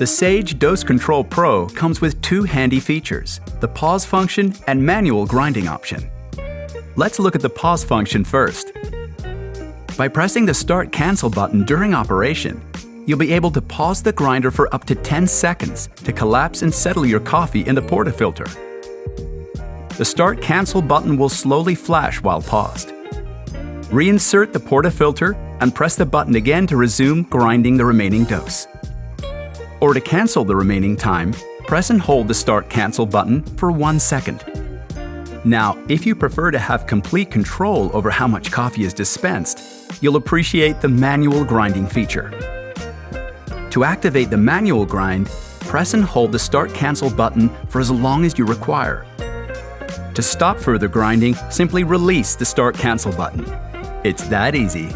The Sage Dose Control Pro comes with two handy features, the pause function and manual grinding option. Let's look at the pause function first. By pressing the Start Cancel button during operation, you'll be able to pause the grinder for up to 10 seconds to collapse and settle your coffee in the portafilter. The Start Cancel button will slowly flash while paused. Reinsert the portafilter and press the button again to resume grinding the remaining dose. Or to cancel the remaining time, press and hold the Start Cancel button for 1 second. Now, if you prefer to have complete control over how much coffee is dispensed, you'll appreciate the manual grinding feature. To activate the manual grind, press and hold the Start Cancel button for as long as you require. To stop further grinding, simply release the Start Cancel button. It's that easy.